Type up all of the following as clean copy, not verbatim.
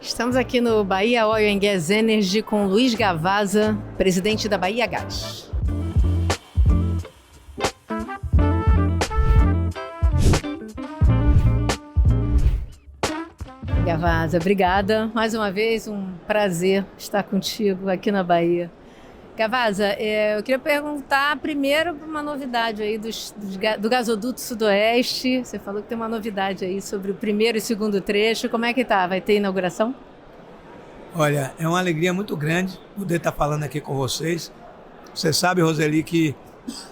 Estamos aqui no Bahia Oil and Gas Energy com Luiz Gavazza, presidente da Bahia Gás. Gavazza, obrigada. Mais uma vez, um prazer estar contigo aqui na Bahia. Gavazza, eu queria perguntar primeiro uma novidade aí do gasoduto Sudoeste. Você falou que tem uma novidade aí sobre o primeiro e segundo trecho. Como é que tá? Vai ter inauguração? Olha, é uma alegria muito grande poder estar falando aqui com vocês. Você sabe, Roseli, que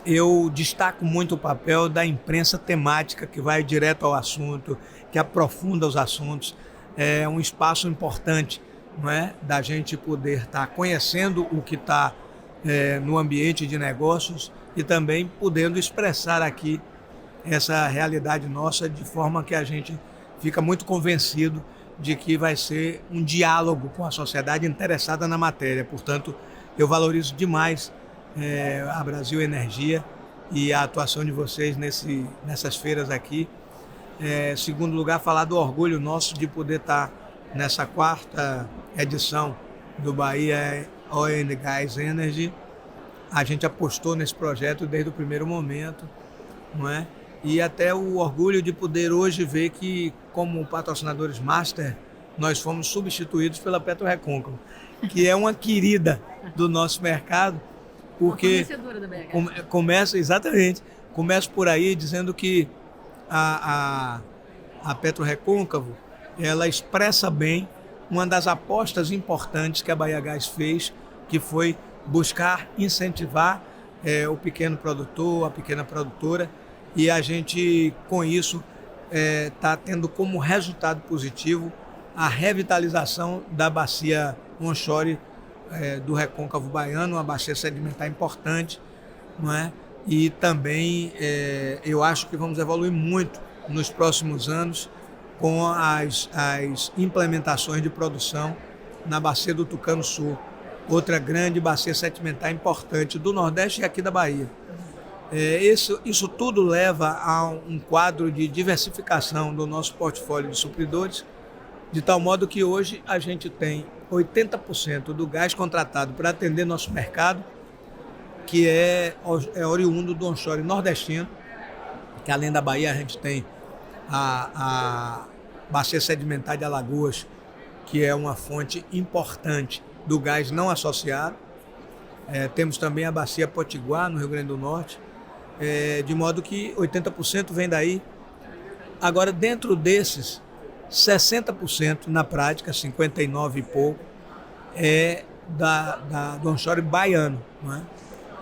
eu destaco muito o papel da imprensa temática que vai direto ao assunto, que aprofunda os assuntos. É um espaço importante, não é? Da gente poder estar conhecendo o que está no ambiente de negócios e também podendo expressar aqui essa realidade nossa de forma que a gente fica muito convencido de que vai ser um diálogo com a sociedade interessada na matéria. Portanto, eu valorizo demais a Brasil Energia e a atuação de vocês nessas feiras aqui. Segundo lugar, falar do orgulho nosso de poder estar nessa 4ª edição do Bahia Oil and Gas Energy. A gente apostou nesse projeto desde o primeiro momento, não é? E até o orgulho de poder hoje ver que, como patrocinadores master, nós fomos substituídos pela PetroRecôncavo, que é uma querida do nosso mercado, porque começa por aí dizendo que a PetroRecôncavo, ela expressa bem uma das apostas importantes que a Bahia Gás fez, que foi buscar incentivar o pequeno produtor, a pequena produtora, e a gente, com isso, está tendo como resultado positivo a revitalização da bacia onshore do Recôncavo Baiano, uma bacia sedimentar importante, não é? E também eu acho que vamos evoluir muito nos próximos anos com as implementações de produção na bacia do Tucano Sul, outra grande bacia sedimentar importante do Nordeste e aqui da Bahia. Isso tudo leva a um quadro de diversificação do nosso portfólio de supridores, de tal modo que hoje a gente tem 80% do gás contratado para atender nosso mercado, que é oriundo do onshore nordestino, que além da Bahia a gente tem a bacia sedimentar de Alagoas, que é uma fonte importante do gás não associado. Temos também a bacia Potiguar, no Rio Grande do Norte, de modo que 80% vem daí. Agora, dentro desses, 60% na prática, 59% e pouco, é do onshore baiano, não é?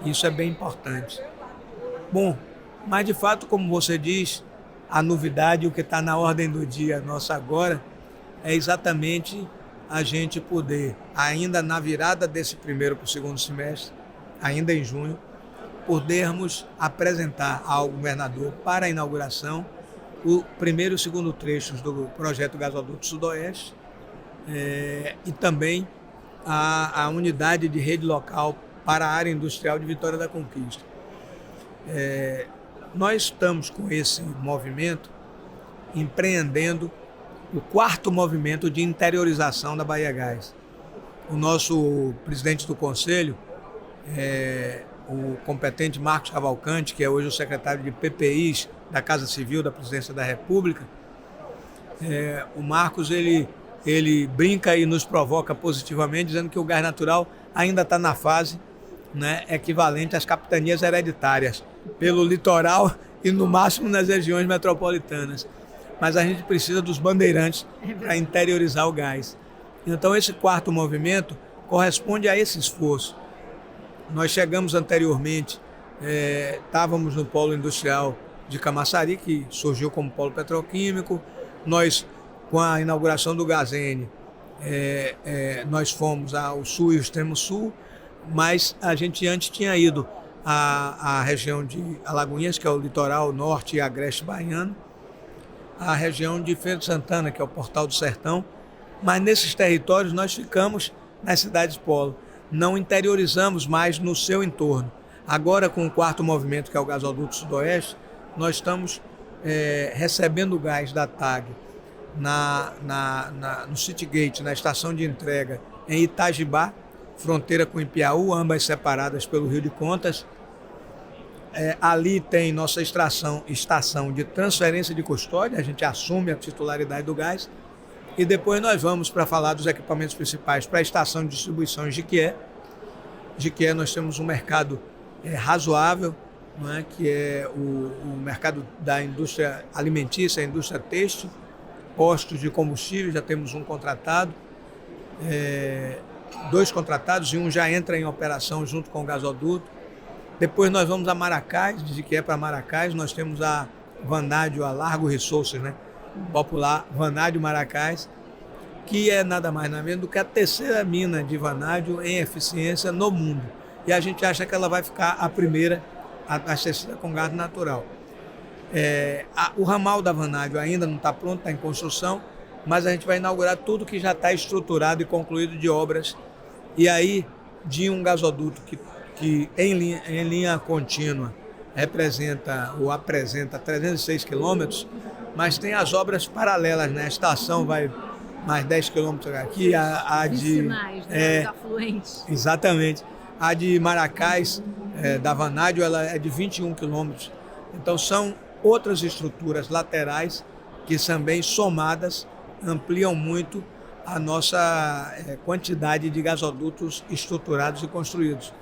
Isso é bem importante. Bom, mas de fato, como você diz, a novidade, o que está na ordem do dia nossa agora, é exatamente a gente poder, ainda na virada desse primeiro para o segundo semestre, ainda em junho, podermos apresentar ao governador para a inauguração o primeiro e o segundo trechos do projeto Gasoduto Sudoeste e também a unidade de rede local para a área industrial de Vitória da Conquista. Nós estamos com esse movimento empreendendo o 4º movimento de interiorização da Bahia Gás. O nosso presidente do conselho, o competente Marcos Cavalcante, que é hoje o secretário de PPIs da Casa Civil da Presidência da República, o Marcos ele brinca e nos provoca positivamente, dizendo que o gás natural ainda está na fase, né, equivalente às capitanias hereditárias, pelo litoral e no máximo nas regiões metropolitanas. Mas a gente precisa dos bandeirantes para interiorizar o gás. Então esse 4º movimento corresponde a esse esforço. Nós chegamos anteriormente, estávamos no polo industrial de Camaçari, que surgiu como polo petroquímico. Nós, com a inauguração do Gazene, nós fomos ao sul e ao extremo sul, mas a gente antes tinha ido à região de Alagoinhas, que é o litoral norte e agreste baiano, a região de Feira de Santana, que é o Portal do Sertão, mas nesses territórios nós ficamos nas cidades polo, não interiorizamos mais no seu entorno. Agora, com o 4º movimento, que é o Gasoduto Sudoeste, nós estamos recebendo gás da TAG no Citygate, na estação de entrega em Itajibá, fronteira com Ipiaú, ambas separadas pelo Rio de Contas. Ali tem nossa estação de transferência de custódia, a gente assume a titularidade do gás, e depois nós vamos para falar dos equipamentos principais para a estação de distribuição em Jiquié. Jiquié nós temos um mercado razoável, não é? Que é o mercado da indústria alimentícia, a indústria têxtil, postos de combustível, já temos um contratado, 2 contratados e um já entra em operação junto com o gasoduto. Depois nós vamos a Maracás, de Jiquié para Maracás, nós temos a Vanádio, a Largo Resources, né? Popular Vanádio Maracás, que é nada mais nada menos do que a terceira mina de vanádio em eficiência no mundo. E a gente acha que ela vai ficar a primeira a abastecer com gás natural. O ramal da vanádio ainda não está pronto, está em construção, mas a gente vai inaugurar tudo que já está estruturado e concluído de obras. E aí, de um gasoduto que em linha contínua apresenta 306 quilômetros, mas tem as obras paralelas, né? A estação vai mais 10 quilômetros aqui, a de... Sinais, né? Os afluentes. Exatamente. A de Maracás, da Vanádio, ela é de 21 quilômetros. Então são outras estruturas laterais que também somadas ampliam muito a nossa quantidade de gasodutos estruturados e construídos.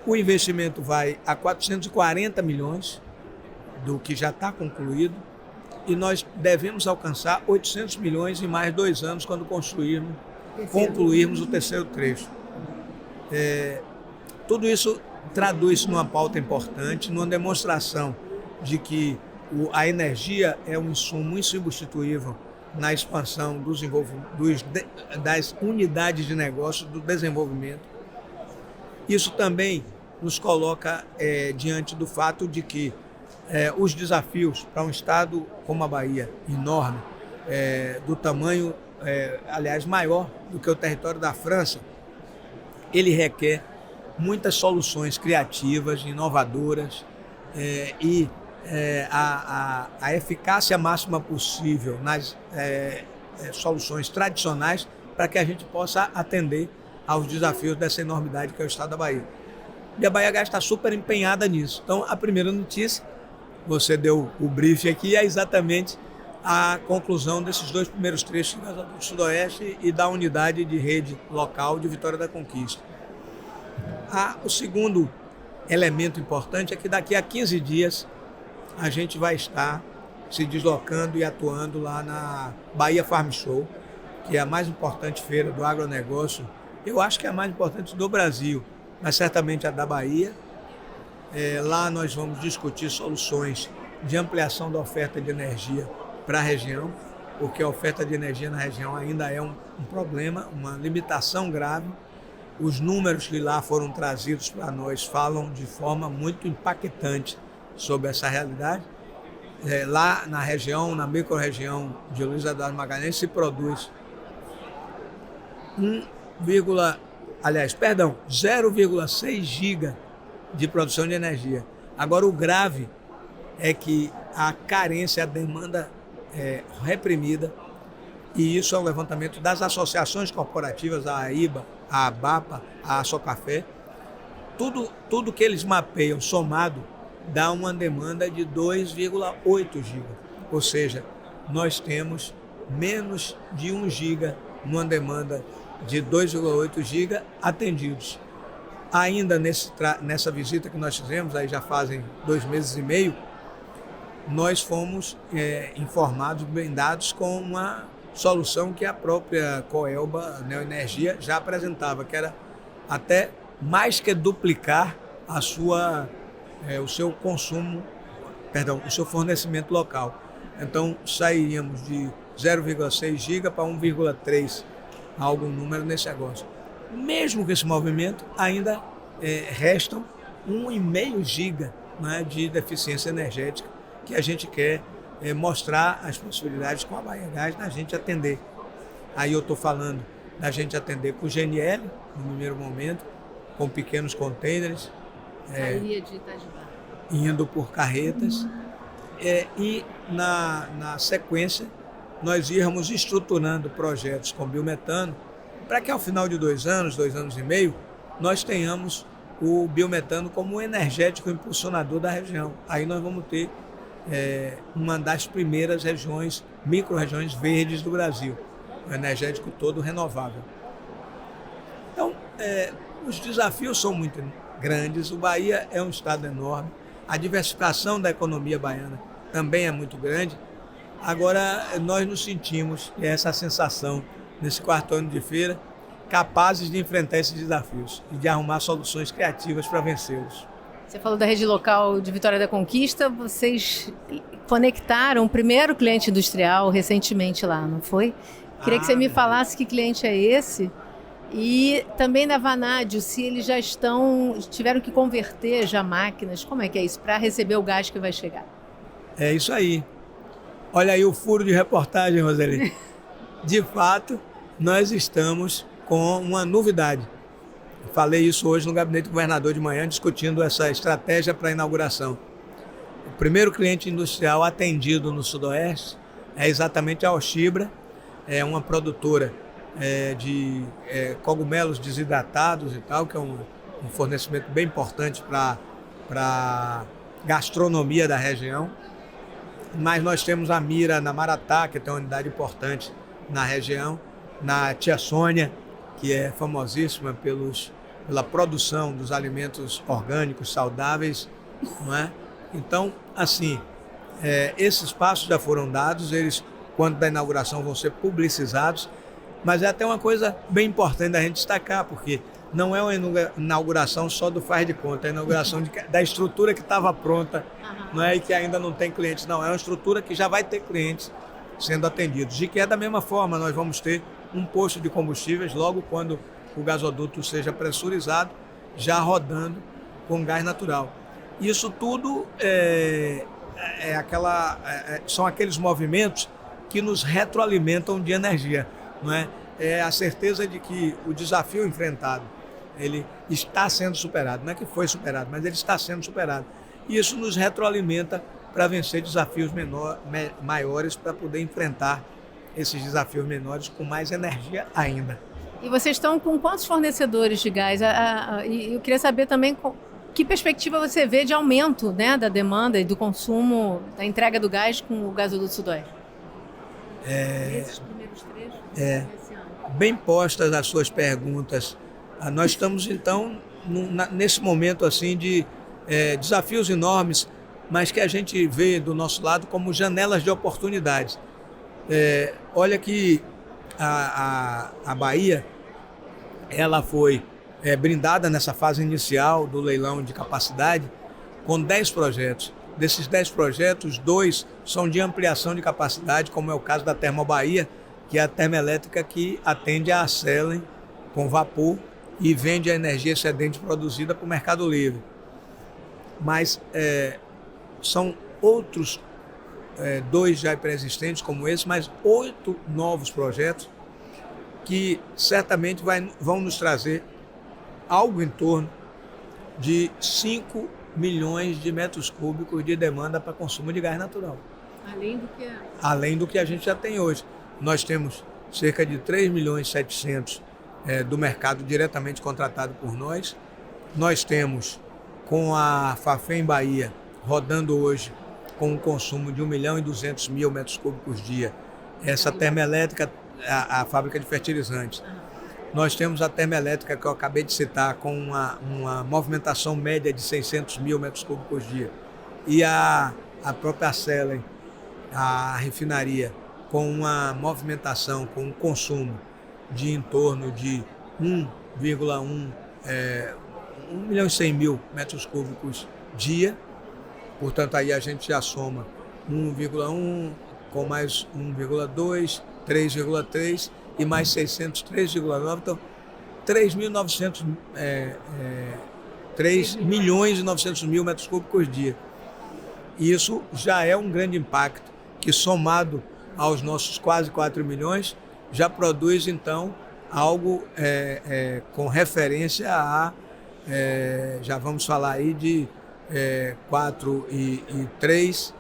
O investimento vai a 440 milhões do que já está concluído e nós devemos alcançar 800 milhões em mais 2 anos quando concluirmos o terceiro trecho. Tudo isso traduz numa pauta importante, numa demonstração de que a energia é um insumo insubstituível na expansão das unidades de negócio, do desenvolvimento. Isso também nos coloca diante do fato de que os desafios para um estado como a Bahia, enorme, do tamanho, aliás, maior do que o território da França, ele requer muitas soluções criativas, inovadoras e a eficácia máxima possível nas soluções tradicionais para que a gente possa atender aos desafios dessa enormidade que é o estado da Bahia. E a BahiaGás está super empenhada nisso. Então, a primeira notícia, você deu o briefing aqui, é exatamente a conclusão desses 2 primeiros trechos do gasoduto Sudoeste e da unidade de rede local de Vitória da Conquista. O segundo elemento importante é que daqui a 15 dias a gente vai estar se deslocando e atuando lá na Bahia Farm Show, que é a mais importante feira do agronegócio. Eu acho que é a mais importante do Brasil, mas certamente a da Bahia. Lá nós vamos discutir soluções de ampliação da oferta de energia para a região, porque a oferta de energia na região ainda é um problema, uma limitação grave. Os números que lá foram trazidos para nós falam de forma muito impactante sobre essa realidade. Lá na região, na microrregião de Luiz Eduardo Magalhães, se produz 0,6 giga de produção de energia. Agora, o grave é que a carência, a demanda reprimida, e isso é um levantamento das associações corporativas, a AIBA, a ABAPA, a Socafé. Tudo que eles mapeiam somado dá uma demanda de 2,8 giga. Ou seja, nós temos menos de 1 giga numa demanda de 2,8 giga atendidos. Ainda nessa visita que nós fizemos, aí já fazem 2 meses e meio, nós fomos informados, blindados com uma solução que a própria Coelba Neoenergia já apresentava, que era até mais que duplicar o seu consumo, o seu fornecimento local. Então sairíamos de 0,6 giga para 1,3, algum número nesse negócio. Mesmo com esse movimento, ainda restam 1,5 giga, né, de deficiência energética que a gente quer mostrar as possibilidades com a BahiaGás da gente atender. Aí eu estou falando da gente atender com o GNL, no primeiro momento, com pequenos contêineres, Saía de Itajibá, indo por carretas, e na sequência nós íamos estruturando projetos com biometano para que ao final de 2 anos e meio, nós tenhamos o biometano como um energético impulsionador da região. Aí nós vamos ter uma das primeiras regiões, micro-regiões verdes do Brasil, um energético todo renovável. Então, os desafios são muito grandes, o Bahia é um estado enorme, a diversificação da economia baiana também é muito grande. Agora, nós nos sentimos, e essa sensação, nesse 4º ano de feira, capazes de enfrentar esses desafios e de arrumar soluções criativas para vencê-los. Você falou da rede local de Vitória da Conquista, vocês conectaram o primeiro cliente industrial recentemente lá, não foi? Queria que você me falasse que cliente é esse e também da Vanádio, se eles já tiveram que converter já máquinas, como é que é isso, para receber o gás que vai chegar? É isso aí. Olha aí o furo de reportagem, Roseli. De fato, nós estamos com uma novidade. Falei isso hoje no gabinete do governador de manhã, discutindo essa estratégia para a inauguração. O primeiro cliente industrial atendido no Sudoeste é exatamente a Oxibra, é uma produtora de cogumelos desidratados e tal, que é um fornecimento bem importante para a gastronomia da região. Mas nós temos a Mira na Maratá, que tem uma unidade importante na região, na Tia Sônia, que é famosíssima pela produção dos alimentos orgânicos, saudáveis, não é? Então, assim, esses passos já foram dados, eles, quando da inauguração, vão ser publicizados, mas é até uma coisa bem importante da gente destacar, porque não é uma inauguração só do faz de conta, é a inauguração da estrutura que estava pronta, não é, e que ainda não tem clientes, não, é uma estrutura que já vai ter clientes sendo atendidos, e que é da mesma forma, nós vamos ter um posto de combustíveis logo quando o gasoduto seja pressurizado, já rodando com gás natural. Isso tudo são aqueles movimentos que nos retroalimentam de energia, não é? É a certeza de que o desafio enfrentado, ele está sendo superado, não é que foi superado, mas ele está sendo superado. E isso nos retroalimenta para vencer desafios maiores, para poder enfrentar esses desafios menores com mais energia ainda. E vocês estão com quantos fornecedores de gás? E eu queria saber também que perspectiva você vê de aumento, né, da demanda e do consumo, da entrega do gás com o gasoduto Sudoeste? Esses primeiros trechos? Bem postas as suas perguntas. Nós estamos, então, nesse momento assim, de desafios enormes, mas que a gente vê do nosso lado como janelas de oportunidades. Olha que a Bahia, ela foi brindada nessa fase inicial do leilão de capacidade com 10 projetos. Desses 10 projetos, 2 são de ampliação de capacidade, como é o caso da Termobahia, que é a termoelétrica que atende a Acelen com vapor e vende a energia excedente produzida para o Mercado Livre. Mas são outros 2 já pré-existentes como esse, mas 8 novos projetos que certamente vão nos trazer algo em torno de 5 milhões de metros cúbicos de demanda para consumo de gás natural. Além do que a gente já tem hoje. Nós temos cerca de 3 milhões e 700 do mercado diretamente contratado por nós. Nós temos, com a Fafem Bahia, rodando hoje com um consumo de 1.200.000 metros cúbicos dia, essa termoelétrica, a fábrica de fertilizantes. Nós temos a termoelétrica que eu acabei de citar, com uma movimentação média de 600.000 metros cúbicos dia. E a própria Acelen, a refinaria, com uma movimentação, com um consumo de em torno de 1,1 1.100.000 metros cúbicos dia. Portanto, aí a gente já soma 1,1 com mais 1,2, 3,3 e mais 600, 3,9. Então, 3 milhões e 900 mil metros cúbicos dia. Isso já é um grande impacto que, somado aos nossos quase 4 milhões, já produz, então, algo com referência a, já vamos falar aí de 4 e 3,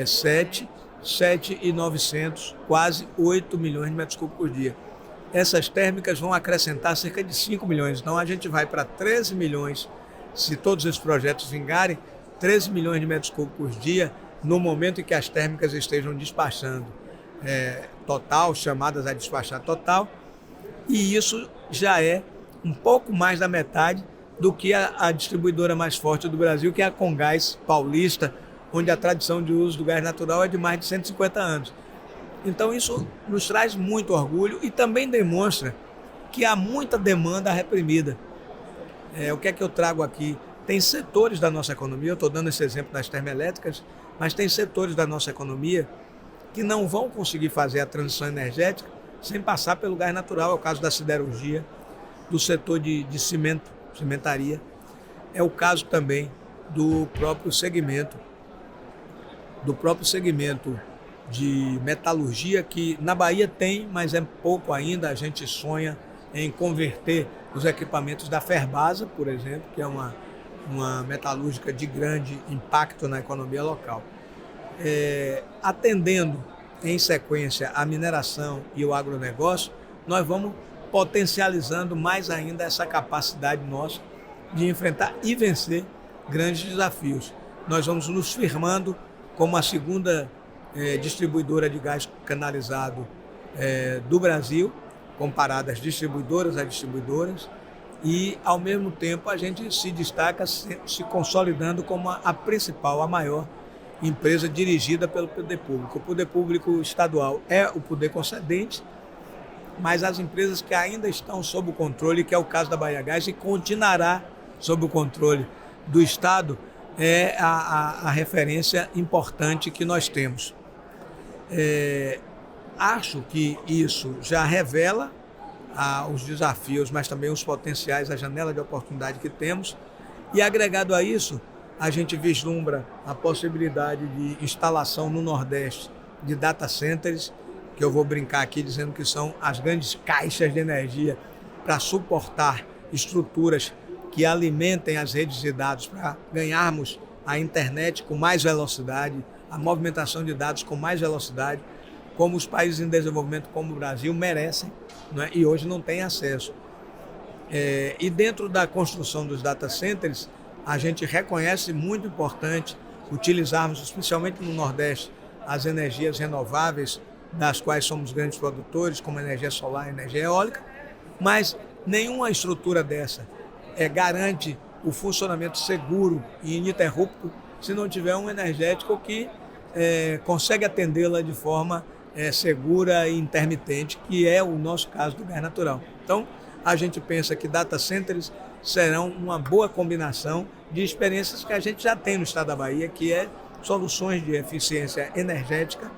7, 7.900, quase 8 milhões de metros cúbicos por dia. Essas térmicas vão acrescentar cerca de 5 milhões. Então a gente vai para 13 milhões, se todos esses projetos vingarem, 13 milhões de metros cúbicos por dia no momento em que as térmicas estejam despachando total, chamadas a despachar total. E isso já é um pouco mais da metade do que a distribuidora mais forte do Brasil, que é a Comgás Paulista, onde a tradição de uso do gás natural é de mais de 150 anos. Então isso nos traz muito orgulho e também demonstra que há muita demanda reprimida. O que é que eu trago aqui? Tem setores da nossa economia, eu estou dando esse exemplo das termoelétricas, mas tem setores da nossa economia que não vão conseguir fazer a transição energética sem passar pelo gás natural. É o caso da siderurgia, do setor de cimentaria. É o caso também do próprio segmento de metalurgia, que na Bahia tem, mas é pouco ainda. A gente sonha em converter os equipamentos da Ferbasa, por exemplo, que é uma metalúrgica de grande impacto na economia local. Atendendo em sequência a mineração e o agronegócio, nós vamos potencializando mais ainda essa capacidade nossa de enfrentar e vencer grandes desafios. Nós vamos nos firmando como a segunda distribuidora de gás canalizado do Brasil, comparado às distribuidoras e, ao mesmo tempo, a gente se destaca se consolidando como a principal, a maior empresa dirigida pelo poder público. O poder público estadual é o poder concedente, mas as empresas que ainda estão sob o controle, que é o caso da Bahiagás, e continuará sob o controle do Estado, é a referência importante que nós temos. Acho que isso já revela os desafios, mas também os potenciais, a janela de oportunidade que temos. E agregado a isso, a gente vislumbra a possibilidade de instalação no Nordeste de data centers, que eu vou brincar aqui dizendo que são as grandes caixas de energia para suportar estruturas que alimentem as redes de dados, para ganharmos a internet com mais velocidade, a movimentação de dados com mais velocidade, como os países em desenvolvimento como o Brasil merecem, né? E hoje não têm acesso. E dentro da construção dos data centers, a gente reconhece muito importante utilizarmos, especialmente no Nordeste, as energias renováveis, das quais somos grandes produtores, como energia solar e energia eólica, mas nenhuma estrutura dessa garante o funcionamento seguro e ininterrupto se não tiver um energético que consegue atendê-la de forma segura e intermitente, que é o nosso caso do gás natural. Então, a gente pensa que data centers serão uma boa combinação de experiências que a gente já tem no estado da Bahia, que é soluções de eficiência energética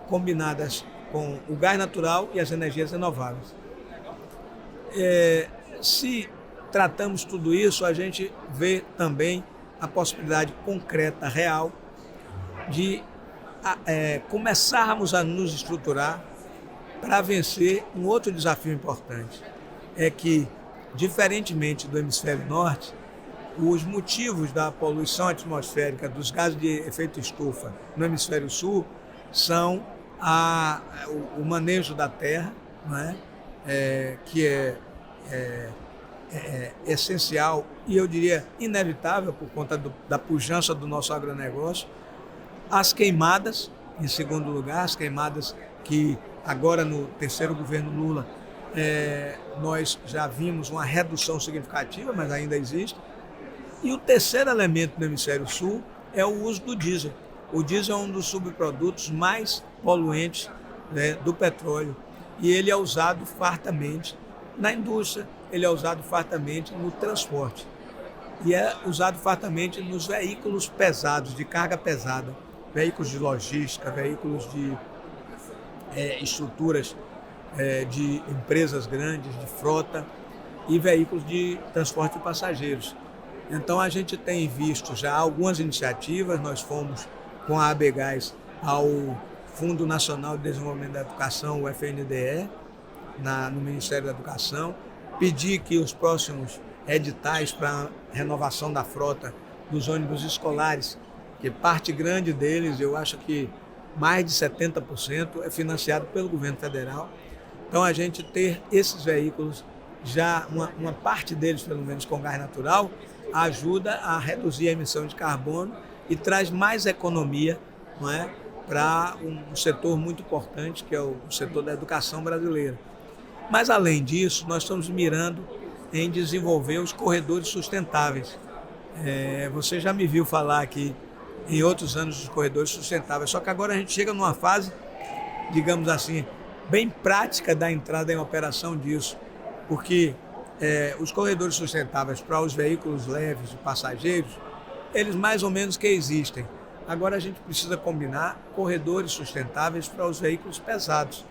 combinadas com o gás natural e as energias renováveis. Se tratamos tudo isso, a gente vê também a possibilidade concreta, real, de começarmos a nos estruturar para vencer um outro desafio importante. É que, diferentemente do hemisfério norte, os motivos da poluição atmosférica dos gases de efeito estufa no hemisfério sul são o manejo da terra, né? Que é essencial e, eu diria, inevitável por conta da pujança do nosso agronegócio. As queimadas, em segundo lugar, as queimadas que agora no terceiro governo Lula nós já vimos uma redução significativa, mas ainda existe. E o terceiro elemento no hemisfério sul é o uso do diesel. O diesel é um dos subprodutos mais poluentes, né, do petróleo, e ele é usado fartamente na indústria, ele é usado fartamente no transporte e é usado fartamente nos veículos pesados, de carga pesada, veículos de logística, veículos de estruturas de empresas grandes, de frota e veículos de transporte de passageiros. Então a gente tem visto já algumas iniciativas. Nós fomos com a ABGás ao Fundo Nacional de Desenvolvimento da Educação, o FNDE, no Ministério da Educação, pedir que os próximos editais para renovação da frota dos ônibus escolares, que parte grande deles, eu acho que mais de 70% é financiado pelo governo federal. Então, a gente ter esses veículos, já uma parte deles, pelo menos, com gás natural, ajuda a reduzir a emissão de carbono e traz mais economia, não é, para um setor muito importante, que é o setor da educação brasileira. Mas, além disso, nós estamos mirando em desenvolver os corredores sustentáveis. Você já me viu falar aqui em outros anos dos corredores sustentáveis, só que agora a gente chega numa fase, digamos assim, bem prática da entrada em operação disso, porque os corredores sustentáveis para os veículos leves e passageiros, eles mais ou menos que existem. Agora a gente precisa combinar corredores sustentáveis para os veículos pesados.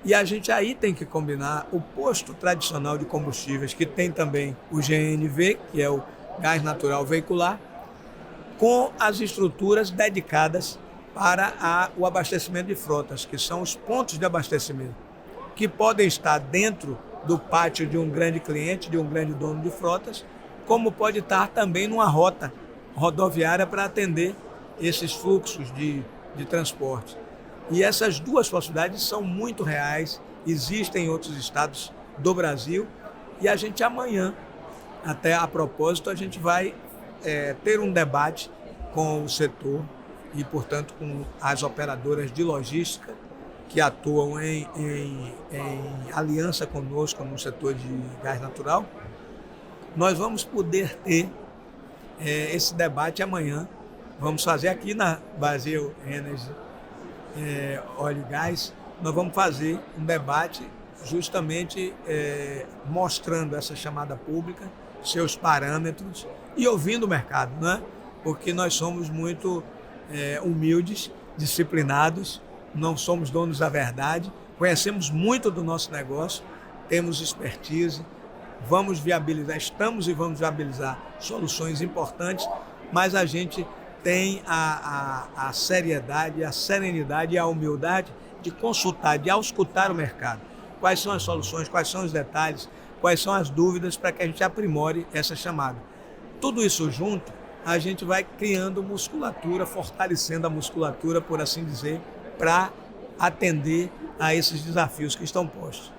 E a gente aí tem que combinar o posto tradicional de combustíveis, que tem também o GNV, que é o gás natural veicular, com as estruturas dedicadas para o abastecimento de frotas, que são os pontos de abastecimento, que podem estar dentro do pátio de um grande cliente, de um grande dono de frotas, como pode estar também numa rota rodoviária para atender esses fluxos de transporte. E essas duas possibilidades são muito reais, existem em outros estados do Brasil, e a gente amanhã, até a propósito, a gente vai ter um debate com o setor e, portanto, com as operadoras de logística que atuam em aliança conosco no setor de gás natural. Nós vamos poder ter esse debate amanhã. Vamos fazer aqui na Brasil Energy Óleo e Gás, nós vamos fazer um debate justamente mostrando essa chamada pública, seus parâmetros e ouvindo o mercado, né? Porque nós somos muito humildes, disciplinados, não somos donos da verdade, conhecemos muito do nosso negócio, temos expertise, vamos viabilizar, estamos e vamos viabilizar soluções importantes, mas a gente tem a seriedade, a serenidade e a humildade de consultar, de auscultar o mercado. Quais são as soluções, quais são os detalhes, quais são as dúvidas para que a gente aprimore essa chamada. Tudo isso junto, a gente vai criando musculatura, fortalecendo a musculatura, por assim dizer, para atender a esses desafios que estão postos.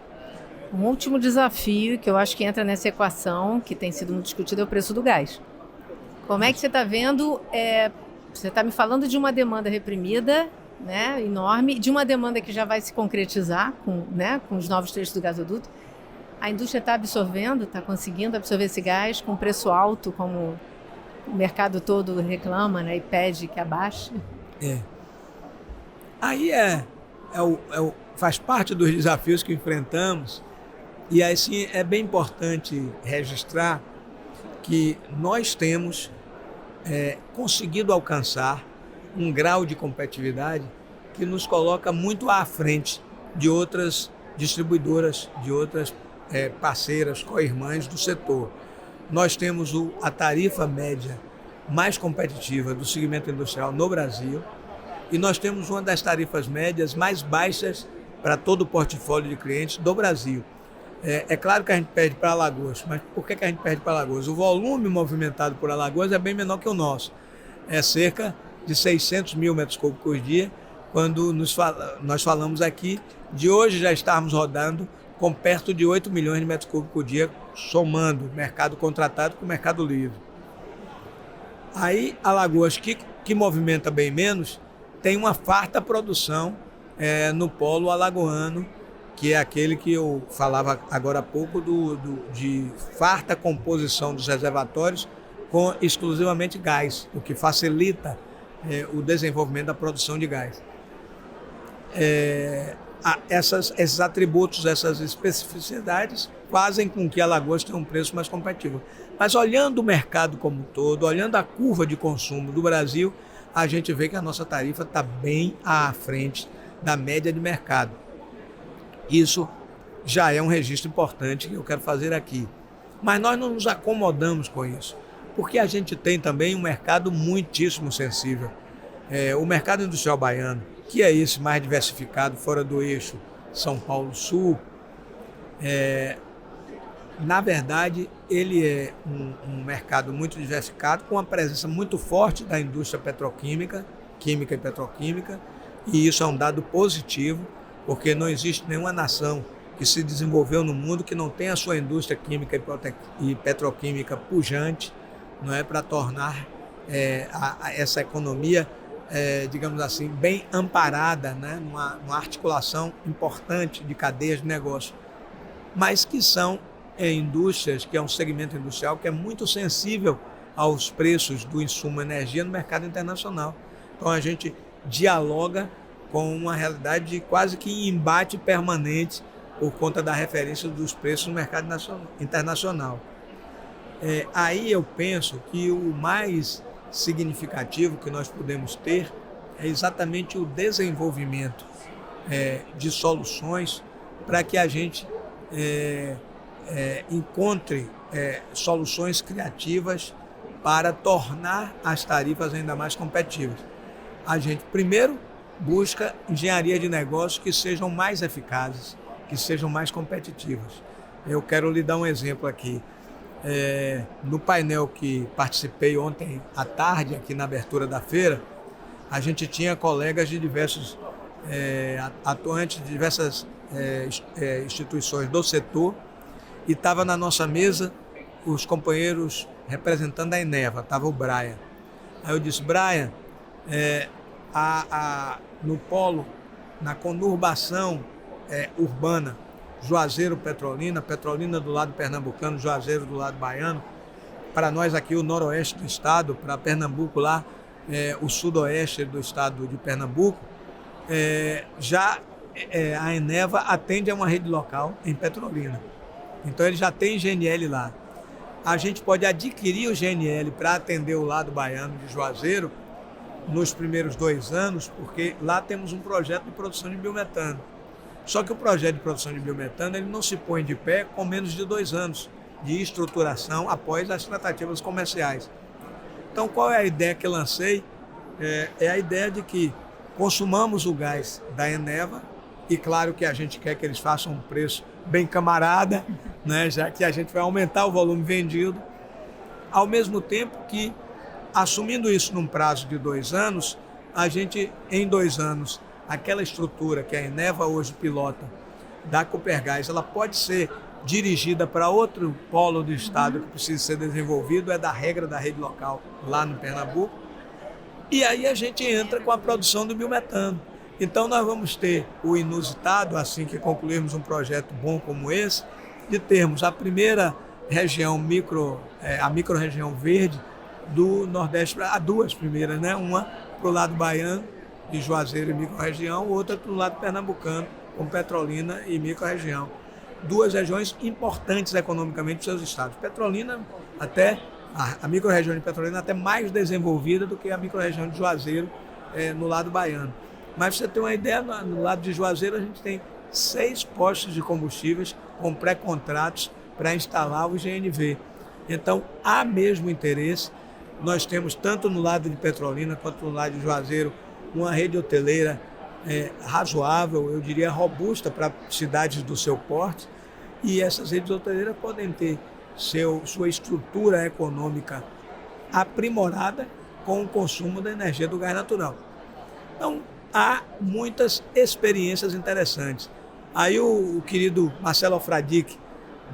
Um último desafio que eu acho que entra nessa equação, que tem sido muito discutido, é o preço do gás. Como é que você está vendo? Você está me falando de uma demanda reprimida, né, enorme, de uma demanda que já vai se concretizar com os novos trechos do gasoduto. A indústria está absorvendo, está conseguindo absorver esse gás com preço alto, como o mercado todo reclama, né, e pede que abaixe. Aí faz parte dos desafios que enfrentamos, e assim é bem importante registrar que nós temos conseguido alcançar um grau de competitividade que nos coloca muito à frente de outras distribuidoras, de outras parceiras, co-irmãs do setor. Nós temos a tarifa média mais competitiva do segmento industrial no Brasil e nós temos uma das tarifas médias mais baixas para todo o portfólio de clientes do Brasil. É claro que a gente perde para Alagoas, mas por que a gente perde para Alagoas? O volume movimentado por Alagoas é bem menor que o nosso. É cerca de 600 mil metros cúbicos por dia, quando nós falamos aqui de hoje já estarmos rodando com perto de 8 milhões de metros cúbicos por dia, somando mercado contratado com mercado livre. Aí, Alagoas, que movimenta bem menos, tem uma farta produção no polo alagoano, que é aquele que eu falava agora há pouco de farta composição dos reservatórios com exclusivamente gás, o que facilita o desenvolvimento da produção de gás. Esses atributos, essas especificidades fazem com que Alagoas tenha um preço mais competitivo. Mas olhando o mercado como um todo, olhando a curva de consumo do Brasil, a gente vê que a nossa tarifa está bem à frente da média de mercado. Isso já é um registro importante que eu quero fazer aqui. Mas nós não nos acomodamos com isso, porque a gente tem também um mercado muitíssimo sensível. O mercado industrial baiano, que é esse mais diversificado, fora do eixo São Paulo-Sul, na verdade, ele é um mercado muito diversificado, com uma presença muito forte da indústria petroquímica, química e petroquímica, E isso é um dado positivo, porque não existe nenhuma nação que se desenvolveu no mundo que não tenha a sua indústria química e petroquímica pujante, não é, para tornar essa economia, digamos assim, bem amparada, né, numa articulação importante de cadeias de negócio, mas que são indústrias, que é um segmento industrial que é muito sensível aos preços do insumo energia no mercado internacional. Então a gente dialoga com uma realidade quase que em embate permanente por conta da referência dos preços no mercado internacional. Aí eu penso que o mais significativo que nós podemos ter é exatamente o desenvolvimento de soluções para que a gente encontre soluções criativas para tornar as tarifas ainda mais competitivas. A gente, primeiro, busca engenharia de negócios que sejam mais eficazes, que sejam mais competitivas. Eu quero lhe dar um exemplo aqui. No painel que participei ontem à tarde, aqui na abertura da feira, a gente tinha colegas de diversos atuantes de diversas instituições do setor, e estava na nossa mesa os companheiros representando a Eneva, estava o Brian. Aí eu disse, Brian, no polo, na conurbação urbana, Juazeiro, Petrolina do lado pernambucano, Juazeiro do lado baiano, para nós aqui o noroeste do estado, para Pernambuco lá, o sudoeste do estado de Pernambuco, a Eneva atende a uma rede local em Petrolina. Então ele já tem GNL lá. A gente pode adquirir o GNL para atender o lado baiano de Juazeiro nos primeiros 2 anos, porque lá temos um projeto de produção de biometano. Só que o projeto de produção de biometano ele não se põe de pé com menos de 2 anos de estruturação após as tratativas comerciais. Então, qual é a ideia que eu lancei? É a ideia de que consumamos o gás da Eneva, e claro que a gente quer que eles façam um preço bem camarada, né, já que a gente vai aumentar o volume vendido, ao mesmo tempo que, assumindo isso num prazo de 2 anos, a gente, em 2 anos, aquela estrutura que a Eneva hoje pilota da Copergás, ela pode ser dirigida para outro polo do estado que precisa ser desenvolvido, é da regra da rede local lá no Pernambuco, e aí a gente entra com a produção do biometano. Então nós vamos ter o inusitado, assim que concluirmos um projeto bom como esse, de termos a primeira região a micro-região verde do Nordeste, a 2 primeiras, né? Uma para o lado baiano, de Juazeiro e micro-região, outra para o lado pernambucano, com Petrolina e micro-região. 2 regiões importantes economicamente para os seus estados. Petrolina, a micro-região de Petrolina até mais desenvolvida do que a micro-região de Juazeiro no lado baiano. Mas para você ter uma ideia, no lado de Juazeiro a gente tem 6 postos de combustíveis com pré-contratos para instalar o GNV. Então, há mesmo interesse. Nós temos, tanto no lado de Petrolina quanto no lado de Juazeiro, uma rede hoteleira razoável, eu diria robusta para cidades do seu porte, e essas redes hoteleiras podem ter sua estrutura econômica aprimorada com o consumo da energia do gás natural. Então, há muitas experiências interessantes. Aí o querido Marcelo Alfradique,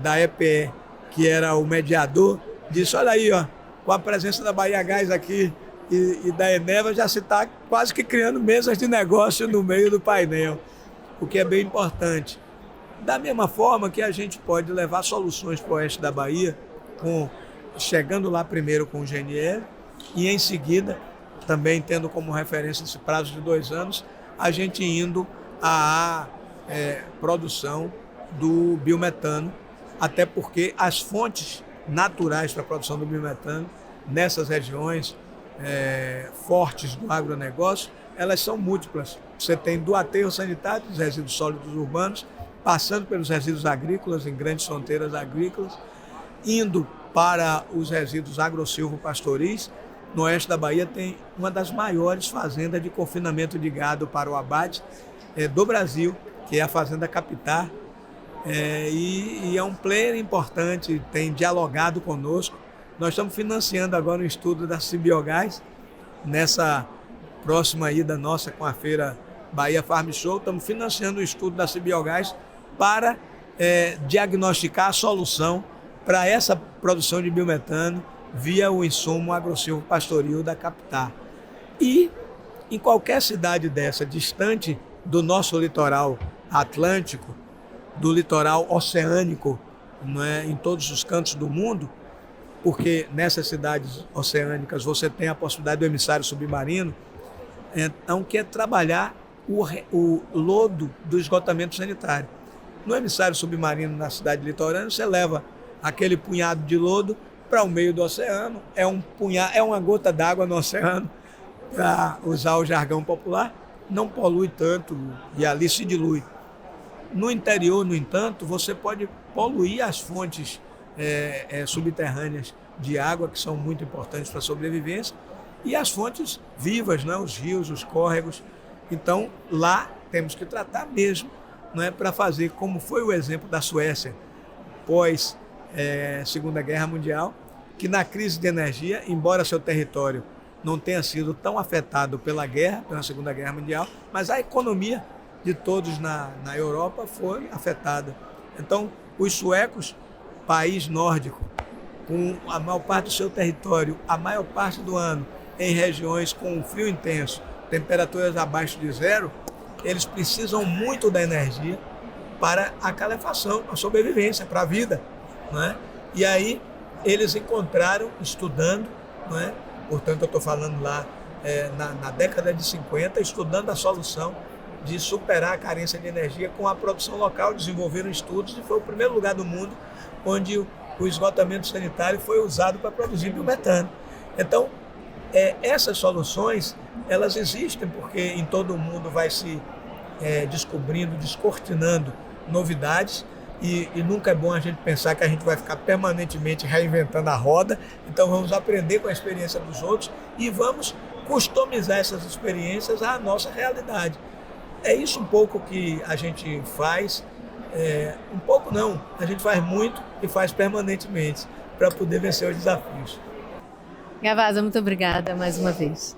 da EPE, que era o mediador, disse, olha aí, ó, com a presença da Bahia Gás aqui e da Eneva, já se está quase que criando mesas de negócio no meio do painel, o que é bem importante. Da mesma forma que a gente pode levar soluções para o oeste da Bahia, chegando lá primeiro com o GNL, e em seguida, também tendo como referência esse prazo de 2 anos, a gente indo à produção do biometano, até porque as fontes naturais para a produção do biometano nessas regiões fortes do agronegócio, elas são múltiplas. Você tem do aterro sanitário, dos resíduos sólidos urbanos, passando pelos resíduos agrícolas, em grandes fronteiras agrícolas, indo para os resíduos agrosilvopastoris. No oeste da Bahia tem uma das maiores fazendas de confinamento de gado para o abate do Brasil, que é a Fazenda Capitá, e é um player importante, tem dialogado conosco. Nós estamos financiando agora um estudo da Cibiogás, nessa próxima ida nossa com a feira Bahia Farm Show, estamos financiando o estudo da Cibiogás para diagnosticar a solução para essa produção de biometano via o insumo agrosilvopastoril da Captar. E em qualquer cidade dessa, distante do nosso litoral atlântico, do litoral oceânico, não é, em todos os cantos do mundo, porque nessas cidades oceânicas você tem a possibilidade do emissário submarino, então que é trabalhar o lodo do esgotamento sanitário. No emissário submarino na cidade litorânea, você leva aquele punhado de lodo para o meio do oceano, é uma gota d'água no oceano, para usar o jargão popular, não polui tanto e ali se dilui. No interior, no entanto, você pode poluir as fontes subterrâneas de água, que são muito importantes para a sobrevivência, e as fontes vivas, né? Os rios, os córregos. Então, lá temos que tratar mesmo, não é, para fazer como foi o exemplo da Suécia pós Segunda Guerra Mundial, que na crise de energia, embora seu território não tenha sido tão afetado pela guerra, pela Segunda Guerra Mundial, mas a economia de todos na Europa foi afetada. Então, os suecos, país nórdico, com a maior parte do seu território, a maior parte do ano, em regiões com frio intenso, temperaturas abaixo de zero, eles precisam muito da energia para a calefação, para a sobrevivência, para a vida, não é? E aí eles encontraram, estudando, não é? Portanto, eu estou falando lá na década de 50, estudando a solução de superar a carência de energia com a produção local, desenvolveram estudos e foi o primeiro lugar do mundo onde o esgotamento sanitário foi usado para produzir biometano. Então, essas soluções, elas existem porque em todo o mundo vai se descobrindo, descortinando novidades e nunca é bom a gente pensar que a gente vai ficar permanentemente reinventando a roda. Então vamos aprender com a experiência dos outros e vamos customizar essas experiências à nossa realidade. É isso um pouco que a gente faz, um pouco não, a gente faz muito e faz permanentemente para poder vencer os desafios. Gavazza, muito obrigada mais uma vez.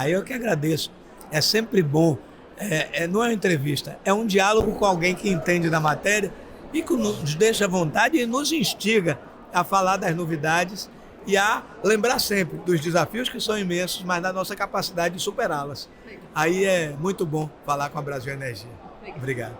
Eu que agradeço. É sempre bom, não é uma entrevista, é um diálogo com alguém que entende da matéria e que nos deixa à vontade e nos instiga a falar das novidades e a lembrar sempre dos desafios que são imensos, mas da nossa capacidade de superá-las. Aí é muito bom falar com a Brasil Energia. Obrigado.